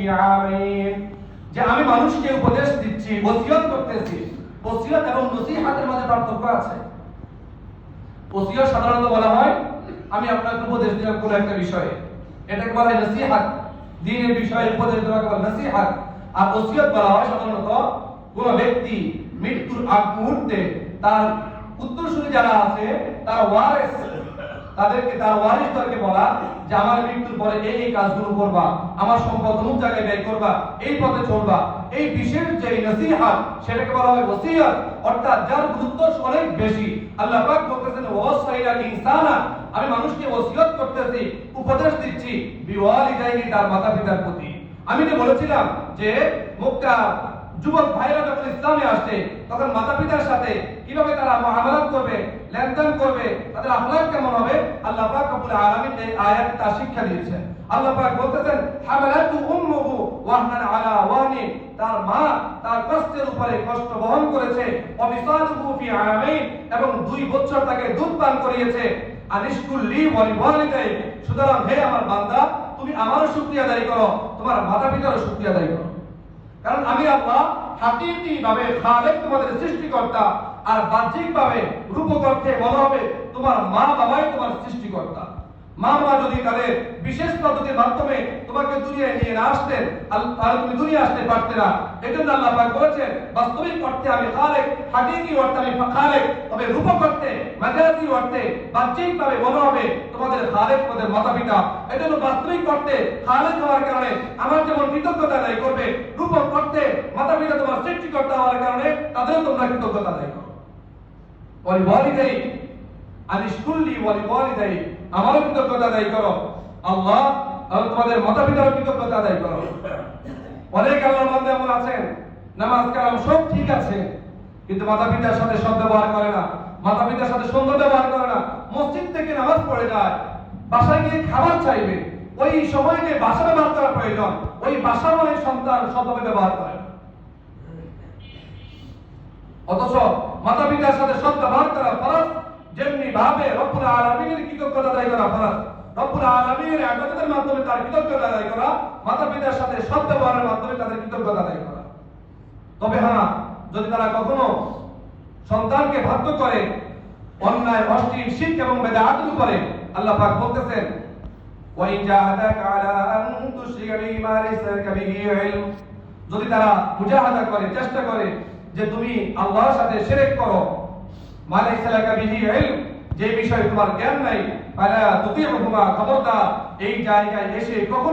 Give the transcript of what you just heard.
ফি আমাইন, যে আমি মানুষকে উপদেশ দিচ্ছি, ওসিয়ত করতেছি। ওসিয়ত এবং নসিহতের মাঝে পার্থক্য আছে। ওসিয়ত সাধারণত বলা হয় আমি আপনাকে উপদেশ দিলাম কোন একটা বিষয়ে, এটাকে বলা হয় নসিহত, দ্বীনের বিষয়ে উপদেশ দেওয়াকে বলা নসিহত। আর ওসিয়ত বলা হয় সাধারণত কোন ব্যক্তি মৃত্যুর আগ মুহূর্তে তার উত্তরসূরি যারা আছে তার ওয়ারিস, তাদেরকে তার ওয়ারিসদেরকে বলা যে আমার মৃত্যুর পরে এই কাজগুলো করবা, আমার সম্পদ অমুক জায়গায় ব্যয় করবা, এই পথে চলবা। এই বিশেষ যে নসিহত সেটাকে বলা হয় ওসিয়ত, অর্থাৎ যার গুরুত্ব অনেক বেশি। আল্লাহ পাক বলতেছেন ওয়াসাইনাল ইনসানা, আমি মানুষকে ওসিয়ত করতেছি, উপদেশ দিচ্ছি বিওয়ালিদাইহি, তার মাতা-পিতার প্রতি। আমি যে বলেছিলাম যে মক্কা যুবক ভাইরা যখন ইসলামে আসে তখন মাতা-পিতার সাথে কিভাবে তারা মুআমালাত করবে, লেনদেন করবে, তাদের আখলাক কেমন হবে, আল্লাহ পাক রব্বুল আলামিন এই আয়াত তা শিক্ষা দিয়েছেন। আল্লাহ পাক বলতেছেন হামালাতু উম্মুহু ওয়াহনান আলা ওয়াহনি, তার মা তার কষ্টের উপরে কষ্ট বহন করেছে, ওয়াবিসালুহু ফি আমাইন, এবং 2 বছর তাকে দুধ পান করিয়েছে। আনিশকুর লি ওয়া লিওয়ালিদাই, সুতরাং হে আমার বান্দা তুমি আমারও শুকরিয়া আদায় করো, তোমার মাতা-পিতারও শুকরিয়া আদায় করো। কারণ আমি আল্লাহ হাকিকি ভাবে খালেক, তোমাদের সৃষ্টিকর্তা, আর বাহ্যিক ভাবে রূপক অর্থে বলা হবে তোমার মা বাবাই তোমার সৃষ্টিকর্তা। মা বাবা যদি তাদের বিশেষ পদ্ধতির মাধ্যমে তোমাকে দুনিয়ায় নিয়ে না আসতেন তাহলে তুমি দুনিয়া আসতে পারতে না। এজন্য আল্লাহ পাক বলেছেন বাস্তবিক অর্থে আমি খালেক, হাকিকি অর্থে আমি খালেক, তবে রূপক অর্থে মাজাজি অর্থে বাহ্যিক ভাবে বলা হবে তোমাদের খালেক তোমাদের মাতা-পিতা। এজন্য বাস্তবিক অর্থে খালেক হওয়ার কারণে আমার যেমন কৃতজ্ঞতা আদায় করবে, রূপক অর্থে মাতা-পিতা তোমার সৃষ্টিকর্তা হওয়ার কারণে তাদেরও তোমরা কৃতজ্ঞতা আদায় করো। ওয়ালিদাই আনিশকুরলি ওয়ালিদাই, আমারও কৃতজ্ঞতা আদায় করো আল্লাহ, আর তোমাদের মাতা-পিতারও কৃতজ্ঞতা আদায় করো। অনেক আল্লাহর বান্দা এমন আছেন নামাজ কালাম সব ঠিক আছে কিন্তু মাতা-পিতার সাথে সদ্ব্যবহার করে না, মাতা-পিতার সাথে সুন্দর ব্যবহার করে না। মসজিদ থেকে নামাজ পড়ে যায়, বাসায় গিয়ে খাবার চাইবে, ওই সময় যে ভাষা ব্যবহার করা প্রয়োজন ওই ভাষা বলে সন্তান সদ্ভাবে ব্যবহার করে না। অথচ মাতা-পিতার সাথে সদ্ব্যবহার করা ফরজ, যেমনি ভাবে রব্বুল আলামিনের কৃতজ্ঞতা আদায় করা ফরজ। রব্বুল আলামিনের ইবাদতের মাধ্যমে তার কৃতজ্ঞতা আদায় করা, মাতা-পিতার সাথে সদ্ব্যবহারের মাধ্যমে তাদের কৃতজ্ঞতা আদায় করা। তবে হ্যাঁ, যদি তারা কখনো সন্তানকে বাধ্য করে অন্যায়, অশ্লীল, শিরক এবং বেদাতের উপরে, আল্লাহ পাক বলতেছেন ওয়াইন জাহাদাকা আলা আন তুশরিকা বিমা লাইসা লাকা বিহি ইলম, যদি তারা মুজাহাদা করে, চেষ্টা করে যে তুমি আল্লাহর সাথে শিরক করো, মা লাইসা লাকা বিহি ইলম, যে বিষয়ে তোমার জ্ঞান নাই, ফালা তুতিউহুমা, খবরদার এই জায়গায় এসে কখনো